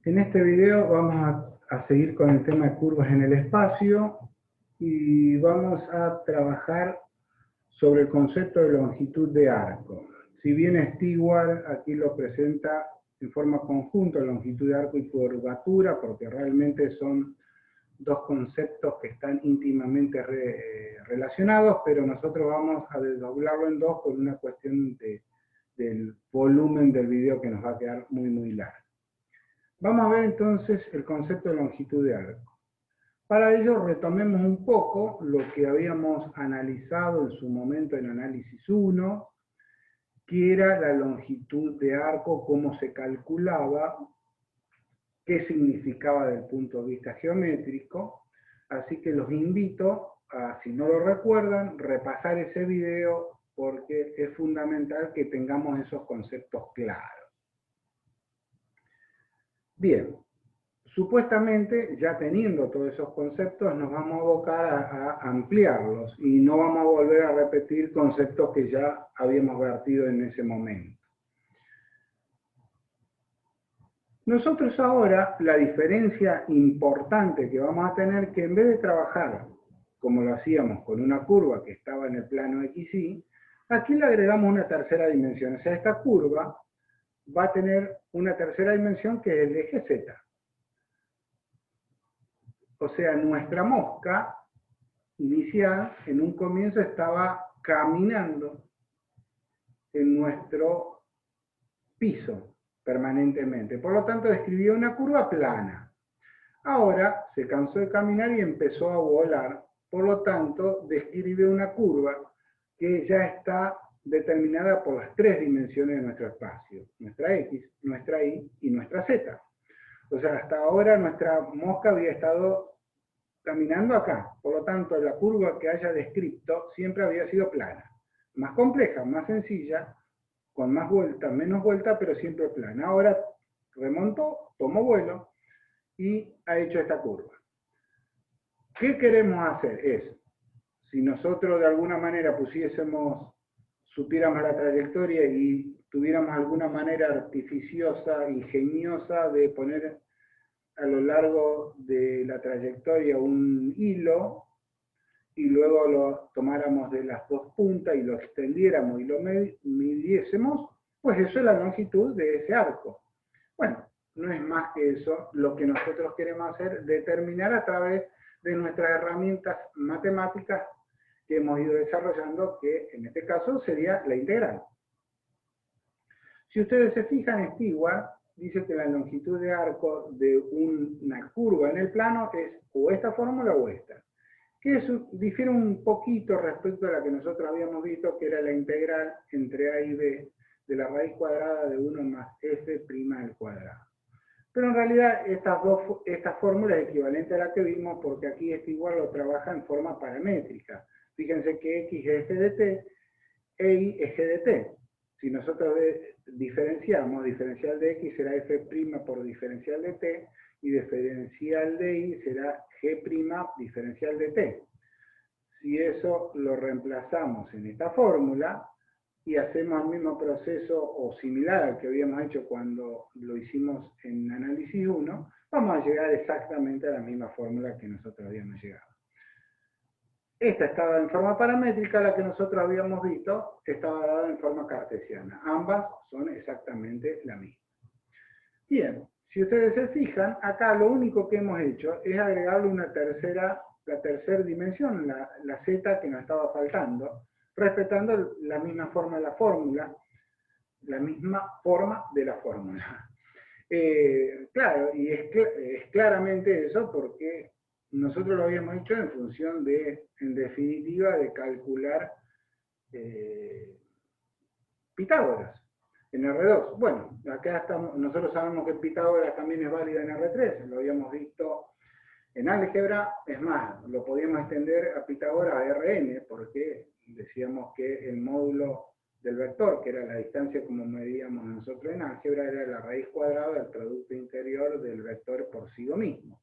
En este video vamos a seguir con el tema de curvas en el espacio y vamos a trabajar sobre el concepto de longitud de arco. Si bien Stewart aquí lo presenta en forma conjunta, longitud de arco y curvatura, porque realmente son dos conceptos que están íntimamente relacionados, pero nosotros vamos a desdoblarlo en dos por una cuestión del volumen del video que nos va a quedar muy largo. Vamos a ver entonces el concepto de longitud de arco. Para ello retomemos un poco lo que habíamos analizado en su momento en análisis 1, que era la longitud de arco, cómo se calculaba, qué significaba desde el punto de vista geométrico. Así que los invito a, si no lo recuerdan, repasar ese video porque es fundamental que tengamos esos conceptos claros. Bien, supuestamente, ya teniendo todos esos conceptos, nos vamos a abocar a ampliarlos y no vamos a volver a repetir conceptos que ya habíamos vertido en ese momento. Nosotros ahora, la diferencia importante que vamos a tener, que en vez de trabajar como lo hacíamos con una curva que estaba en el plano XY, aquí le agregamos una tercera dimensión. O sea, esta curva va a tener una tercera dimensión que es el eje Z. O sea, nuestra mosca inicial, en un comienzo estaba caminando en nuestro piso permanentemente. Por lo tanto, describía una curva plana. Ahora se cansó de caminar y empezó a volar. Por lo tanto, describe una curva que ya está determinada por las tres dimensiones de nuestro espacio. Nuestra X, nuestra Y y nuestra Z. O sea, hasta ahora nuestra mosca había estado caminando acá. Por lo tanto, la curva que haya descrito siempre había sido plana. Más compleja, más sencilla, con más vuelta, menos vuelta, pero siempre plana. Ahora remontó, tomó vuelo y ha hecho esta curva. ¿Qué queremos hacer? Es, si nosotros de alguna manera supiéramos la trayectoria y tuviéramos alguna manera artificiosa, ingeniosa de poner a lo largo de la trayectoria un hilo y luego lo tomáramos de las dos puntas y lo extendiéramos y lo midiésemos, pues eso es la longitud de ese arco. Bueno, no es más que eso lo que nosotros queremos hacer, determinar a través de nuestras herramientas matemáticas que hemos ido desarrollando, que en este caso sería la integral. Si ustedes se fijan, Stewart dice que la longitud de arco de una curva en el plano es o esta fórmula o esta, que eso difiere un poquito respecto a la que nosotros habíamos visto, que era la integral entre a y b de la raíz cuadrada de 1 más f' al cuadrado. Pero en realidad esta fórmula es equivalente a la que vimos, porque aquí Stewart lo trabaja en forma paramétrica. Fíjense que x es eje de t e y eje de t. Si nosotros diferenciamos, diferencial de x será f' por diferencial de t, y diferencial de y será g' diferencial de t. Si eso lo reemplazamos en esta fórmula y hacemos el mismo proceso o similar al que habíamos hecho cuando lo hicimos en análisis 1, vamos a llegar exactamente a la misma fórmula que nosotros habíamos llegado. Esta estaba en forma paramétrica, la que nosotros habíamos visto estaba dada en forma cartesiana. Ambas son exactamente la misma. Bien, si ustedes se fijan, acá lo único que hemos hecho es agregarle la tercera dimensión, la z que nos estaba faltando, respetando la misma forma de la fórmula, la misma forma de la fórmula. Claro, y es claramente eso porque nosotros lo habíamos hecho en función de, en definitiva, de calcular Pitágoras en R2. Bueno, acá estamos, nosotros sabemos que Pitágoras también es válida en R3, lo habíamos visto en álgebra, es más, lo podíamos extender a Pitágoras a Rn, porque decíamos que el módulo del vector, que era la distancia como medíamos nosotros en álgebra, era la raíz cuadrada del producto interior del vector por sí mismo.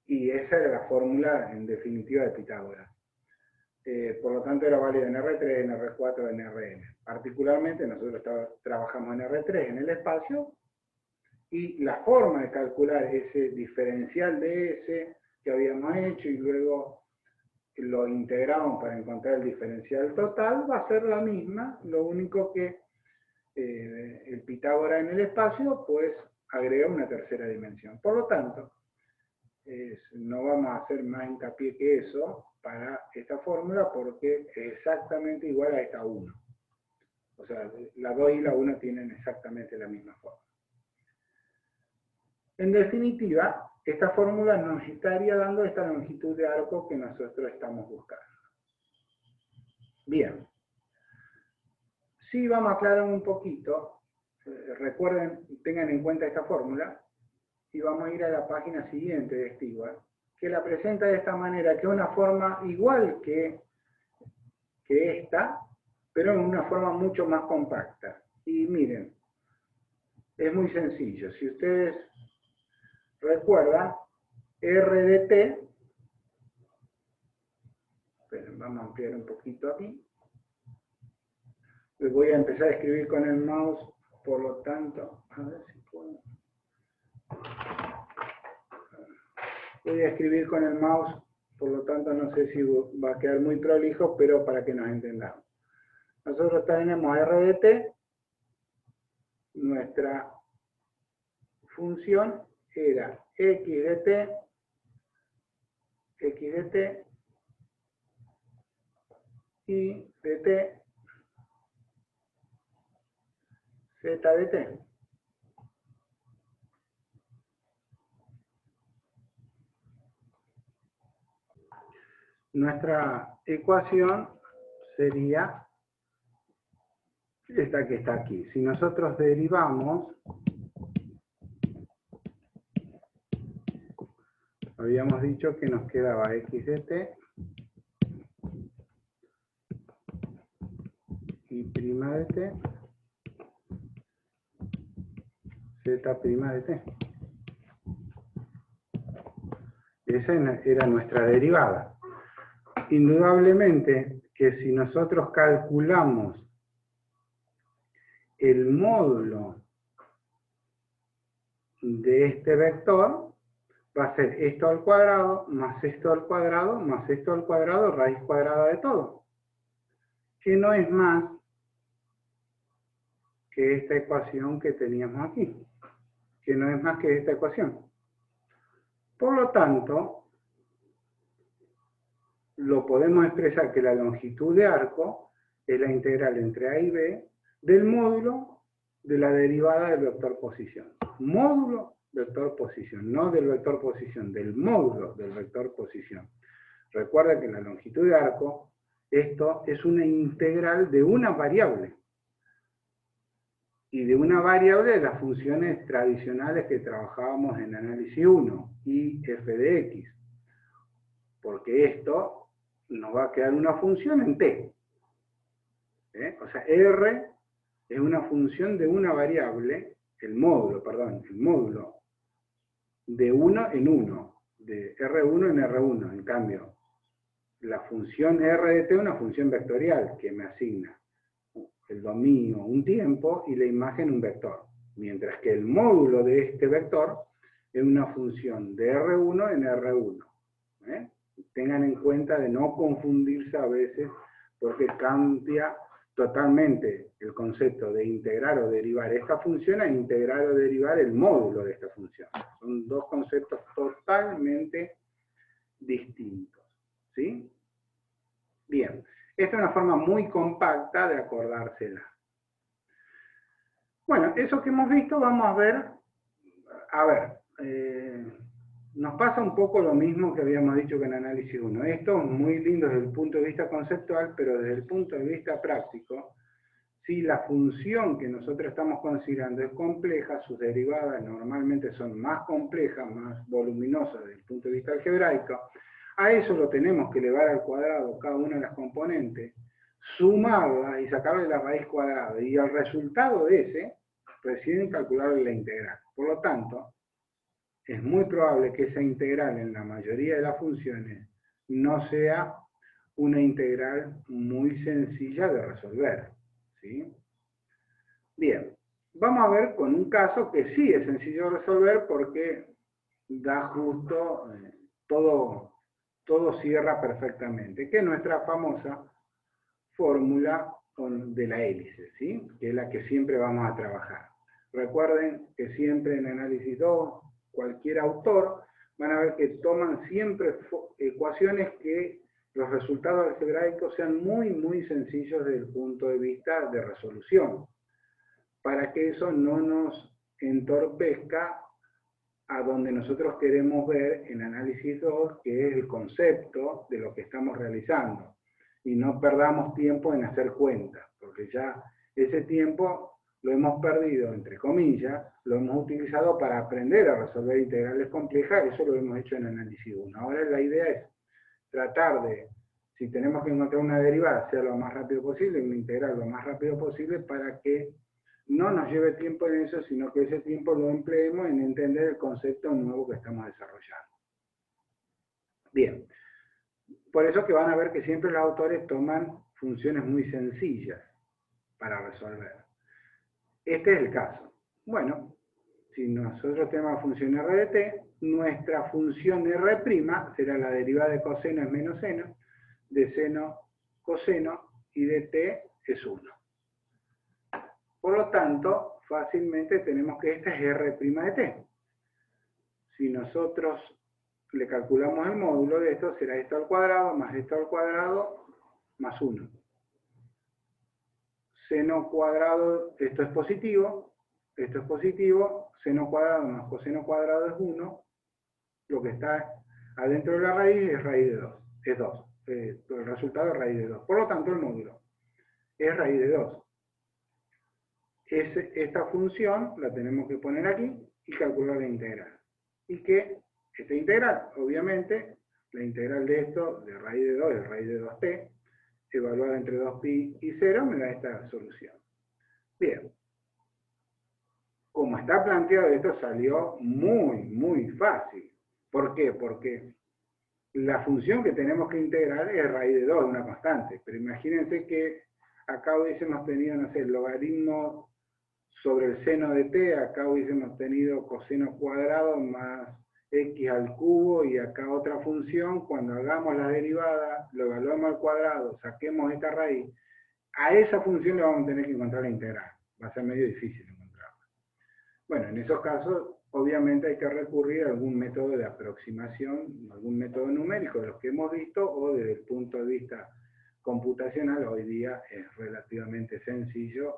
Y esa era la fórmula, en definitiva, de Pitágoras. Por lo tanto, era válida en R3, en R4, en Rn. Particularmente, nosotros trabajamos en R3 en el espacio, y la forma de calcular ese diferencial de S que habíamos hecho y luego lo integramos para encontrar el diferencial total, va a ser la misma, lo único que el Pitágoras en el espacio, pues agrega una tercera dimensión. Por lo tanto, no vamos a hacer más hincapié que eso para esta fórmula porque es exactamente igual a esta 1. O sea, la 2 y la 1 tienen exactamente la misma forma. En definitiva, esta fórmula nos estaría dando esta longitud de arco que nosotros estamos buscando. Bien. Sí, vamos a aclarar un poquito. Recuerden, tengan en cuenta esta fórmula y vamos a ir a la página siguiente de Stewart, que la presenta de esta manera, que es una forma igual que esta, pero en una forma mucho más compacta. Y miren, es muy sencillo. Si ustedes recuerdan, R de t, esperen, vamos a ampliar un poquito aquí. Les voy a empezar a escribir con el mouse, por lo tanto, a ver si puedo. Voy a escribir con el mouse, por lo tanto no sé si va a quedar muy prolijo, pero para que nos entendamos. Nosotros tenemos R de t, nuestra función era x de t, y de t, z de t. Nuestra ecuación sería esta que está aquí. Si nosotros derivamos, habíamos dicho que nos quedaba x de t y prima de t, z prima de t. Esa era nuestra derivada. Indudablemente que si nosotros calculamos el módulo de este vector, va a ser esto al cuadrado, más esto al cuadrado, más esto al cuadrado, raíz cuadrada de todo. Que no es más que esta ecuación que teníamos aquí. Que no es más que esta ecuación. Por lo tanto, lo podemos expresar que la longitud de arco es la integral entre A y B del módulo de la derivada del vector posición. Módulo vector posición, no del vector posición, del módulo del vector posición. Recuerda que la longitud de arco, esto es una integral de una variable. Y de una variable de las funciones tradicionales que trabajábamos en análisis 1, y f de x. Porque esto nos va a quedar una función en t. O sea, r es una función de una variable, el módulo de 1 en 1, de R1 en R1. En cambio, la función r de t es una función vectorial que me asigna el dominio un tiempo y la imagen un vector. Mientras que el módulo de este vector es una función de R1 en R1. Tengan en cuenta de no confundirse a veces porque cambia totalmente el concepto de integrar o derivar esta función a integrar o derivar el módulo de esta función. Son dos conceptos totalmente distintos. ¿Sí? Bien, esta es una forma muy compacta de acordársela. Bueno, eso que hemos visto vamos a ver, nos pasa un poco lo mismo que habíamos dicho que en análisis 1. Esto es muy lindo desde el punto de vista conceptual, pero desde el punto de vista práctico, si la función que nosotros estamos considerando es compleja, sus derivadas normalmente son más complejas, más voluminosas desde el punto de vista algebraico, a eso lo tenemos que elevar al cuadrado cada una de las componentes, sumarla y sacarle la raíz cuadrada, y el resultado de ese, recién calcularle la integral. Por lo tanto, es muy probable que esa integral en la mayoría de las funciones no sea una integral muy sencilla de resolver. ¿Sí? Bien, vamos a ver con un caso que sí es sencillo de resolver porque da justo, todo cierra perfectamente, que es nuestra famosa fórmula de la hélice, ¿sí? Que es la que siempre vamos a trabajar. Recuerden que siempre en análisis 2, cualquier autor, van a ver que toman siempre ecuaciones que los resultados algebraicos sean muy, muy sencillos desde el punto de vista de resolución, para que eso no nos entorpezca a donde nosotros queremos ver en análisis 2, que es el concepto de lo que estamos realizando. Y no perdamos tiempo en hacer cuentas, porque ya ese tiempo lo hemos perdido, entre comillas, lo hemos utilizado para aprender a resolver integrales complejas, eso lo hemos hecho en análisis 1. Ahora la idea es tratar de, si tenemos que encontrar una derivada, sea lo más rápido posible, una integral lo más rápido posible, para que no nos lleve tiempo en eso, sino que ese tiempo lo empleemos en entender el concepto nuevo que estamos desarrollando. Bien, por eso que van a ver que siempre los autores toman funciones muy sencillas para resolver. Este es el caso. Bueno, si nosotros tenemos función r de t, nuestra función r' será la derivada de coseno es menos seno, de seno coseno, y de t es 1. Por lo tanto, fácilmente tenemos que esta es r' de t. Si nosotros le calculamos el módulo de esto, será esto al cuadrado más esto al cuadrado más 1. Seno cuadrado, esto es positivo, seno cuadrado más coseno cuadrado es 1, lo que está adentro de la raíz es raíz de 2, es 2, el resultado es raíz de 2. Por lo tanto, el módulo es raíz de 2. Esta función la tenemos que poner aquí y calcular la integral. Y que esta integral, obviamente, la integral de esto, de raíz de 2, es raíz de 2t, evaluada entre 2pi y 0, me da esta solución. Bien. Como está planteado, esto salió muy, muy fácil. ¿Por qué? Porque la función que tenemos que integrar es raíz de 2, una constante. Pero imagínense que acá hubiésemos tenido, no sé, el logaritmo sobre el seno de t, acá hubiésemos tenido coseno cuadrado más x al cubo, y acá otra función, cuando hagamos la derivada, lo evaluamos al cuadrado, saquemos esta raíz, a esa función le vamos a tener que encontrar la integral. Va a ser medio difícil encontrarla. Bueno, en esos casos, obviamente hay que recurrir a algún método de aproximación, algún método numérico de los que hemos visto, o desde el punto de vista computacional, hoy día es relativamente sencillo,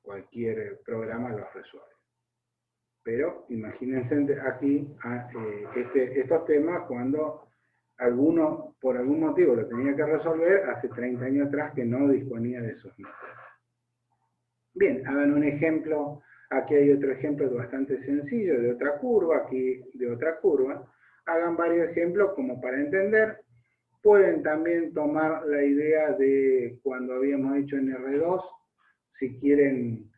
cualquier programa lo resuelve. Pero imagínense aquí estos temas cuando alguno, por algún motivo, lo tenía que resolver hace 30 años atrás que no disponía de esos métodos. Bien, hagan un ejemplo. Aquí hay otro ejemplo bastante sencillo de otra curva, aquí de otra curva. Hagan varios ejemplos como para entender. Pueden también tomar la idea de cuando habíamos hecho en R2, si quieren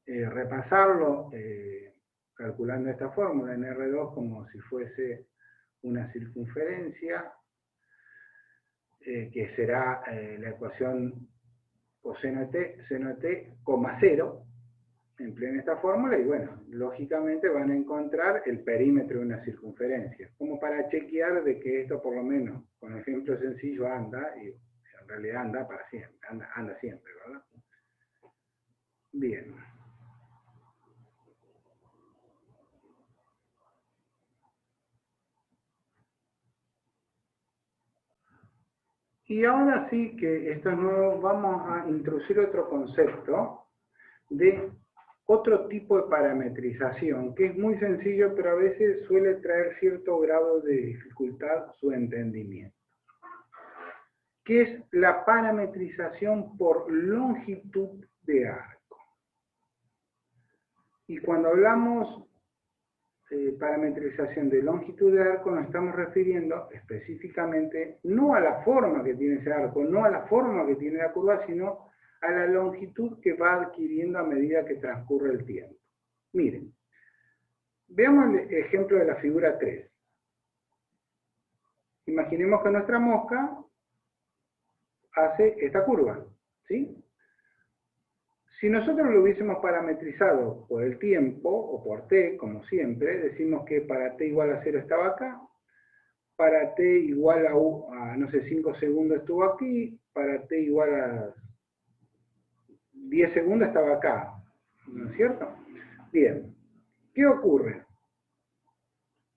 repasarlo, calculando esta fórmula en R2 como si fuese una circunferencia, que será la ecuación coseno de t, seno de t, coma 0, empleen esta fórmula y bueno, lógicamente van a encontrar el perímetro de una circunferencia, como para chequear de que esto por lo menos, con ejemplo sencillo, anda, y en realidad anda para siempre, anda siempre, ¿verdad? Bien. Y ahora sí que esto es nuevo, vamos a introducir otro concepto de otro tipo de parametrización, que es muy sencillo, pero a veces suele traer cierto grado de dificultad su entendimiento, que es la parametrización por longitud de arco. Y cuando hablamos parametrización de longitud de arco, nos estamos refiriendo específicamente no a la forma que tiene ese arco, no a la forma que tiene la curva, sino a la longitud que va adquiriendo a medida que transcurre el tiempo. Miren, veamos el ejemplo de la figura 3. Imaginemos que nuestra mosca hace esta curva, ¿sí? Si nosotros lo hubiésemos parametrizado por el tiempo, o por t, como siempre, decimos que para t igual a 0 estaba acá, para t igual a no sé, 5 segundos estuvo aquí, para t igual a 10 segundos estaba acá, ¿no es cierto? Bien, ¿qué ocurre?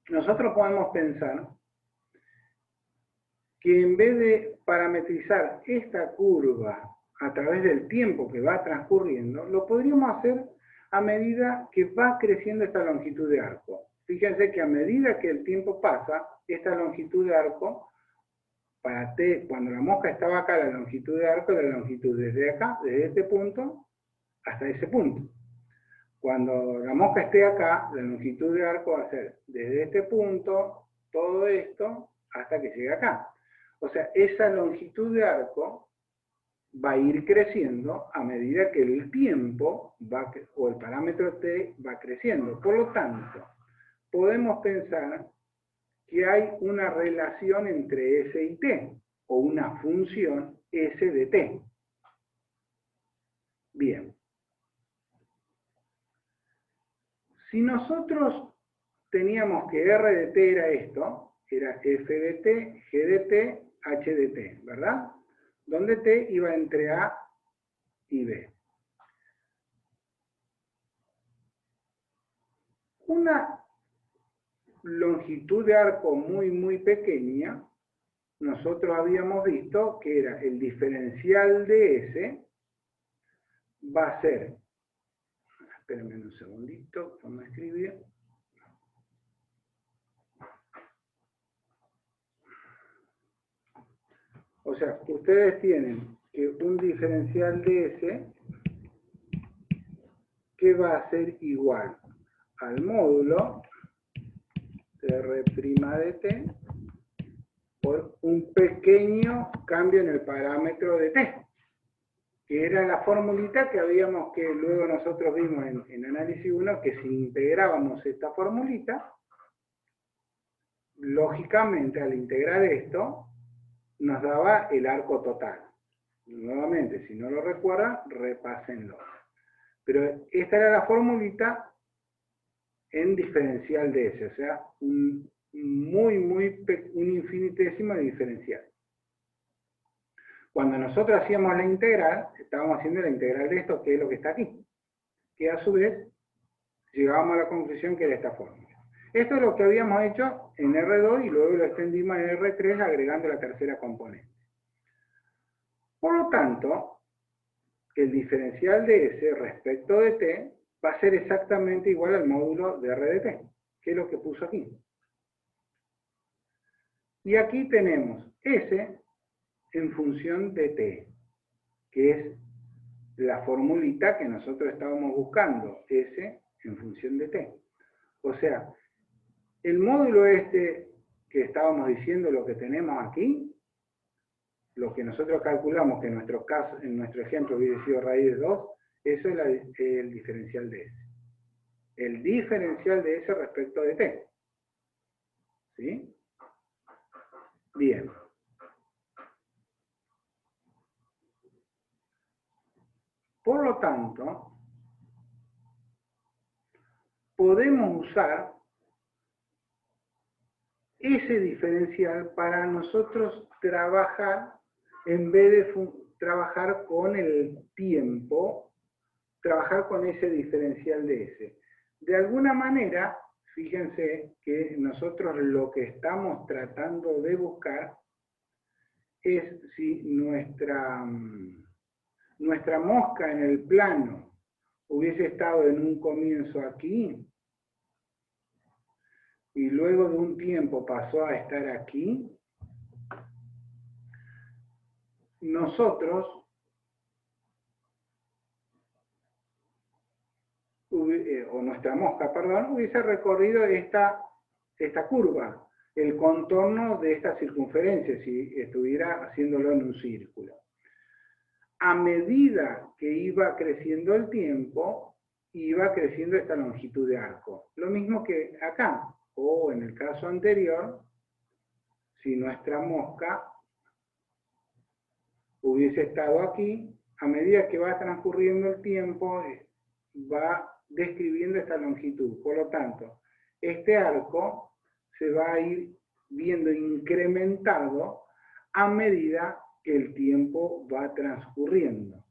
Nosotros podemos pensar que en vez de parametrizar esta curva a través del tiempo que va transcurriendo, lo podríamos hacer a medida que va creciendo esta longitud de arco. Fíjense que a medida que el tiempo pasa, esta longitud de arco, para t, cuando la mosca estaba acá, la longitud de arco es la longitud desde acá, desde este punto, hasta ese punto. Cuando la mosca esté acá, la longitud de arco va a ser desde este punto, todo esto, hasta que llegue acá. O sea, esa longitud de arco va a ir creciendo a medida que el tiempo va, o el parámetro t va creciendo. Por lo tanto, podemos pensar que hay una relación entre S y T, o una función S de T. Bien. Si nosotros teníamos que R de T era esto, era F de T, G de T, H de T, ¿verdad? Donde T iba entre A y B. Una longitud de arco muy pequeña, nosotros habíamos visto que era el diferencial de S, va a ser, espérenme un segundito, vamos a escribir. O sea, ustedes tienen que un diferencial de S que va a ser igual al módulo de R' de T por un pequeño cambio en el parámetro de T, que era la formulita que habíamos, que luego nosotros vimos en análisis 1, que si integrábamos esta formulita, lógicamente al integrar esto, nos daba el arco total. Nuevamente, si no lo recuerdan, repásenlo. Pero esta era la formulita en diferencial de S, o sea, un infinitésimo de diferencial. Cuando nosotros hacíamos la integral, estábamos haciendo la integral de esto, que es lo que está aquí, que a su vez llegábamos a la conclusión que era esta fórmula. Esto es lo que habíamos hecho en R2 y luego lo extendimos en R3 agregando la tercera componente. Por lo tanto, el diferencial de S respecto de T va a ser exactamente igual al módulo de R de T, que es lo que puso aquí. Y aquí tenemos S en función de T, que es la formulita que nosotros estábamos buscando, S en función de T. O sea, el módulo este que estábamos diciendo, lo que tenemos aquí, lo que nosotros calculamos que en nuestro caso, en nuestro ejemplo hubiese sido raíz de 2, eso es el diferencial de S. El diferencial de S respecto de T. ¿Sí? Bien. Por lo tanto, podemos usar ese diferencial para nosotros trabajar, en vez de trabajar con el tiempo, trabajar con ese diferencial de S. De alguna manera, fíjense que nosotros lo que estamos tratando de buscar es si nuestra mosca en el plano hubiese estado en un comienzo aquí, y luego de un tiempo pasó a estar aquí, nosotros, o nuestra mosca, perdón, hubiese recorrido esta curva, el contorno de esta circunferencia, si estuviera haciéndolo en un círculo. A medida que iba creciendo el tiempo, iba creciendo esta longitud de arco. Lo mismo que acá, o en el caso anterior, si nuestra mosca hubiese estado aquí, a medida que va transcurriendo el tiempo, va describiendo esta longitud. Por lo tanto, este arco se va a ir viendo incrementado a medida que el tiempo va transcurriendo.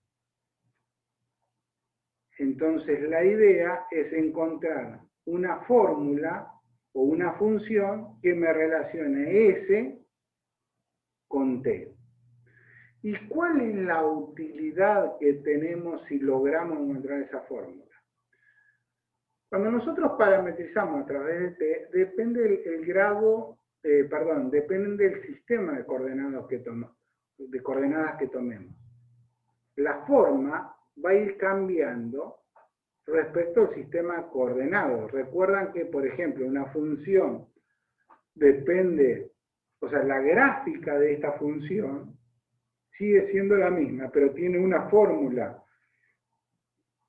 Entonces, la idea es encontrar una fórmula o una función que me relacione S con T. ¿Y cuál es la utilidad que tenemos si logramos encontrar esa fórmula? Cuando nosotros parametrizamos a través de T, depende el grado, depende del sistema de coordenadas que tomemos. La forma va a ir cambiando respecto al sistema de coordenadas. Recuerdan que, por ejemplo, una función depende, o sea, la gráfica de esta función sigue siendo la misma, pero tiene una fórmula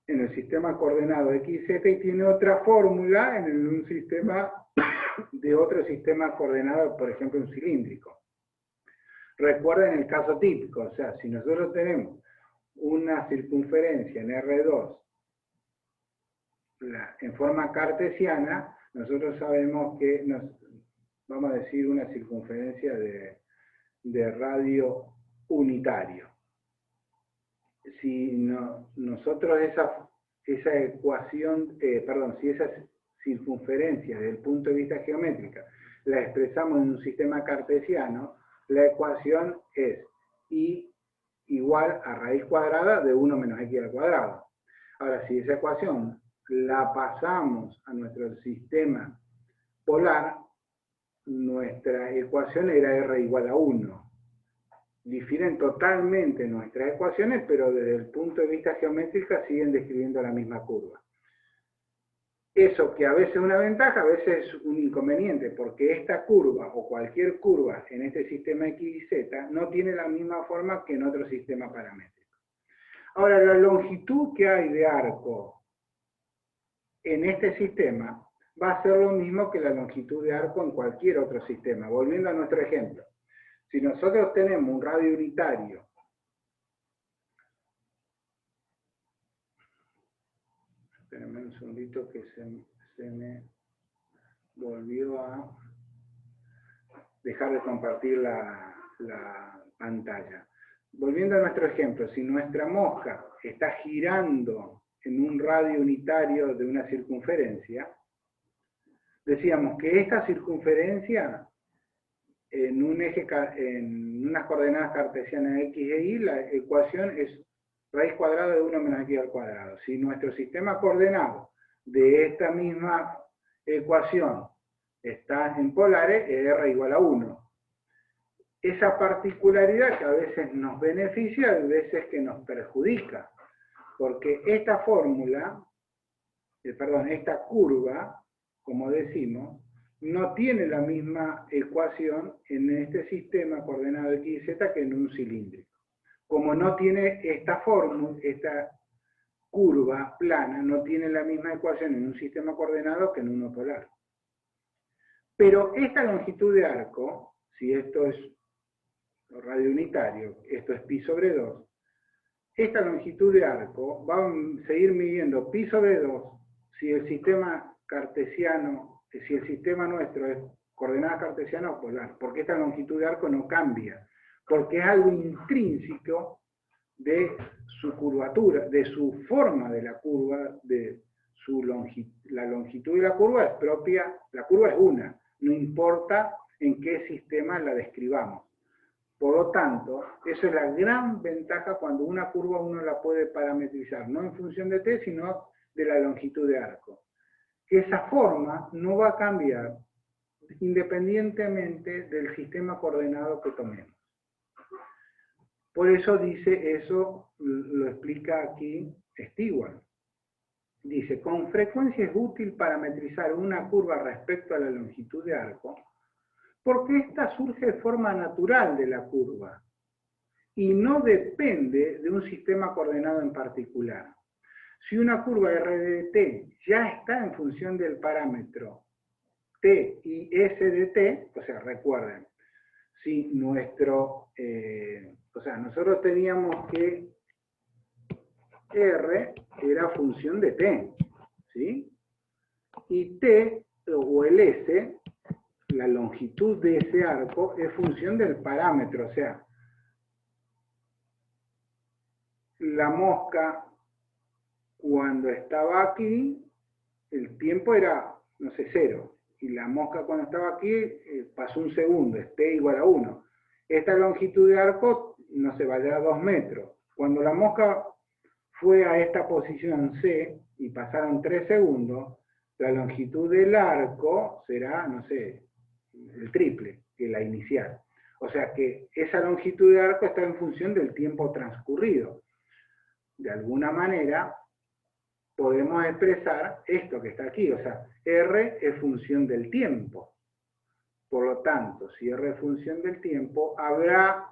en el sistema coordenado XZ y tiene otra fórmula en un sistema de otro sistema coordenado, por ejemplo, un cilíndrico. Recuerden el caso típico, o sea, si nosotros tenemos una circunferencia en R2 en forma cartesiana, nosotros sabemos que vamos a decir una circunferencia de radio unitario. Si nosotros esa ecuación, si esa circunferencia desde el punto de vista geométrico la expresamos en un sistema cartesiano, la ecuación es I igual a raíz cuadrada de 1 menos x al cuadrado. Ahora, si esa ecuación la pasamos a nuestro sistema polar, nuestra ecuación era r igual a 1. Difieren totalmente nuestras ecuaciones, pero desde el punto de vista geométrico siguen describiendo la misma curva. Eso que a veces es una ventaja, a veces es un inconveniente, porque esta curva o cualquier curva en este sistema X y Z no tiene la misma forma que en otro sistema paramétrico. Ahora, la longitud que hay de arco en este sistema va a ser lo mismo que la longitud de arco en cualquier otro sistema. Volviendo a nuestro ejemplo. Si nosotros tenemos un radio unitario espérenme un segundito que se me volvió a dejar de compartir la pantalla. Volviendo a nuestro ejemplo, si nuestra mosca está girando en un radio unitario de una circunferencia, decíamos que esta circunferencia en unas coordenadas cartesianas x e y, la ecuación es raíz cuadrada de 1 menos x al cuadrado. Si nuestro sistema coordenado de esta misma ecuación está en polares, es r igual a 1. Esa particularidad que a veces nos beneficia, a veces que nos perjudica, porque esta fórmula, esta curva, como decimos, no tiene la misma ecuación en este sistema coordenado x y z que en un cilíndrico. Como no tiene esta fórmula, esta curva plana, no tiene la misma ecuación en un sistema coordenado que en uno polar. Pero esta longitud de arco, si esto es radio unitario, esto es pi sobre 2, esta longitud de arco va a seguir midiendo pi sobre 2 si el sistema cartesiano, si el sistema nuestro es coordenada cartesiana o polar, porque esta longitud de arco no cambia, porque es algo intrínseco de su curvatura, de su forma de la curva, de la longitud de la curva es propia, la curva es una, no importa en qué sistema la describamos. Por lo tanto, eso es la gran ventaja cuando una curva uno la puede parametrizar, no en función de t, sino de la longitud de arco. Que esa forma no va a cambiar independientemente del sistema coordenado que tomemos. Por eso dice eso, lo explica aquí Stewart. Dice, con frecuencia es útil parametrizar una curva respecto a la longitud de arco, porque esta surge de forma natural de la curva y no depende de un sistema coordenado en particular. Si una curva R de t ya está en función del parámetro t y s de t, o sea, recuerden, si nosotros teníamos que R era función de T, ¿sí? Y T, o el S, la longitud de ese arco, es función del parámetro, o sea, la mosca cuando estaba aquí, el tiempo era, no sé, 0. Y la mosca cuando estaba aquí pasó un segundo, es t igual a 1. Esta longitud de arco, no sé, valdrá 2 metros. Cuando la mosca fue a esta posición C y pasaron 3 segundos, la longitud del arco será, no sé, el triple que la inicial. O sea que esa longitud de arco está en función del tiempo transcurrido. De alguna manera, podemos expresar esto que está aquí, o sea, R es función del tiempo. Por lo tanto, si R es función del tiempo, habrá,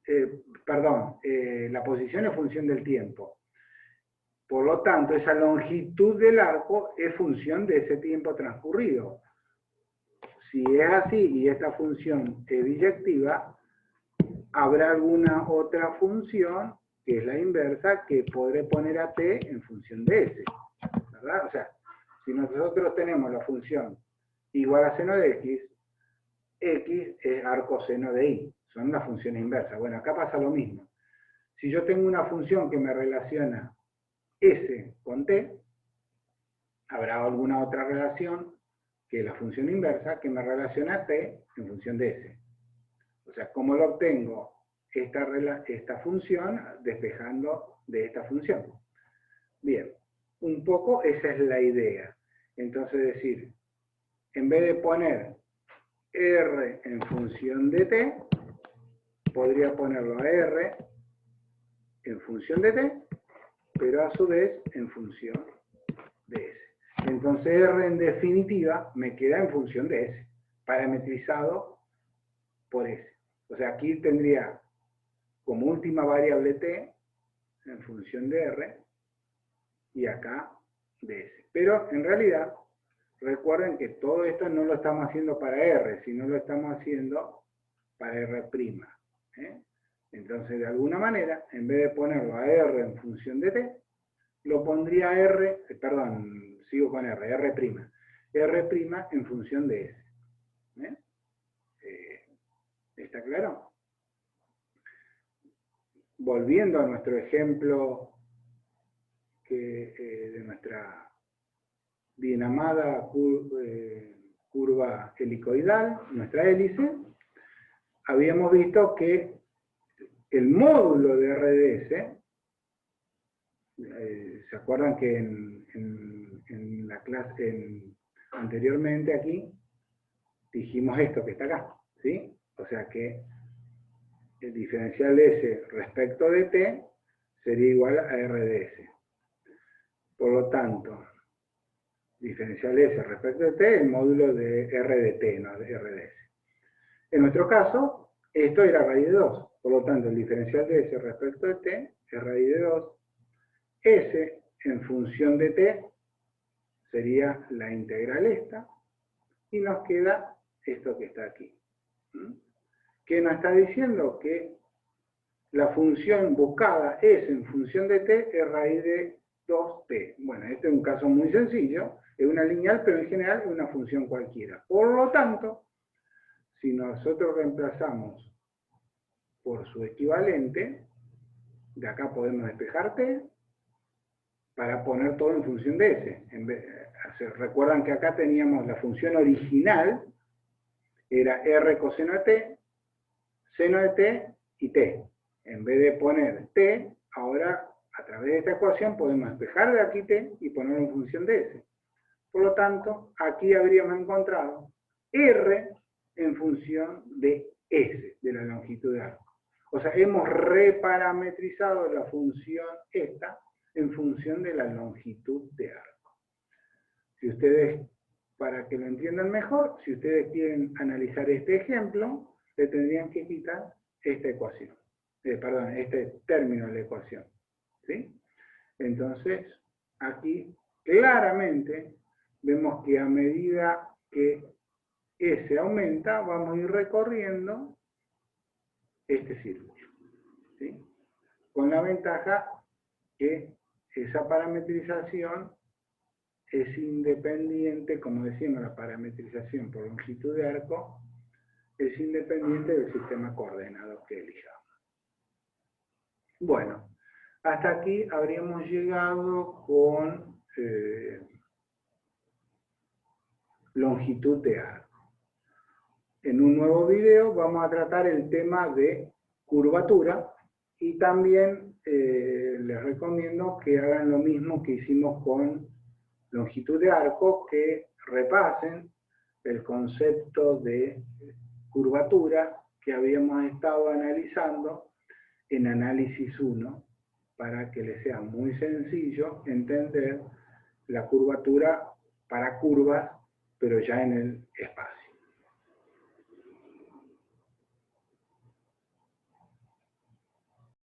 la posición es función del tiempo. Por lo tanto, esa longitud del arco es función de ese tiempo transcurrido. Si es así y esta función es biyectiva, habrá alguna otra función, que es la inversa, que podré poner a t en función de s. ¿Verdad? O sea, si nosotros tenemos la función igual a seno de x es arcoseno de y. Son las funciones inversas. Bueno, acá pasa lo mismo. Si yo tengo una función que me relaciona s con t, habrá alguna otra relación, que es la función inversa, que me relaciona t en función de s. O sea, ¿cómo lo obtengo? Esta función despejando de esta función. Bien, un poco esa es la idea. Entonces decir, en vez de poner R en función de t, podría ponerlo a R en función de t, pero a su vez en función de S. Entonces R en definitiva me queda en función de S, parametrizado por S. O sea, aquí tendría como última variable t en función de R y acá de S. Pero en realidad, recuerden que todo esto no lo estamos haciendo para R, sino lo estamos haciendo para R'. Entonces, de alguna manera, en vez de ponerlo a R en función de t, lo pondría a R, sigo con R, R'. R' en función de S. ¿Está claro? Volviendo a nuestro ejemplo de nuestra bien amada curva helicoidal, nuestra hélice, habíamos visto que el módulo de RDS, ¿se acuerdan que en la clase anteriormente aquí dijimos esto que está acá? ¿Sí? O sea que el diferencial de S respecto de T sería igual a RDS. Por lo tanto, diferencial S respecto de T, el módulo de R de T, no de RDS. En nuestro caso, esto era raíz de 2. Por lo tanto, el diferencial de S respecto de T es raíz de 2. S en función de T sería la integral esta. Y nos queda esto que está aquí. ¿Qué nos está diciendo? Que la función buscada es en función de t es raíz de 2t. Bueno, este es un caso muy sencillo, es una lineal, pero en general es una función cualquiera. Por lo tanto, si nosotros reemplazamos por su equivalente, de acá podemos despejar t para poner todo en función de s. Recuerdan que acá teníamos la función original, era r coseno de t, seno de t y t. En vez de poner t, ahora a través de esta ecuación podemos despejar de aquí t y ponerlo en función de s. Por lo tanto, aquí habríamos encontrado r en función de s, de la longitud de arco. O sea, hemos reparametrizado la función esta en función de la longitud de arco. Si ustedes, para que lo entiendan mejor, si ustedes quieren analizar este ejemplo, le tendrían que quitar esta ecuación. Este término de la ecuación. ¿Sí? Entonces, aquí claramente vemos que a medida que S aumenta, vamos a ir recorriendo este círculo. ¿Sí? Con la ventaja que esa parametrización es independiente, como decimos, la parametrización por longitud de arco, es independiente del sistema coordenado que elijamos. Bueno, hasta aquí habríamos llegado con longitud de arco. En un nuevo video vamos a tratar el tema de curvatura y también les recomiendo que hagan lo mismo que hicimos con longitud de arco, que repasen el concepto de curvatura que habíamos estado analizando en análisis 1, para que les sea muy sencillo entender la curvatura para curvas, pero ya en el espacio.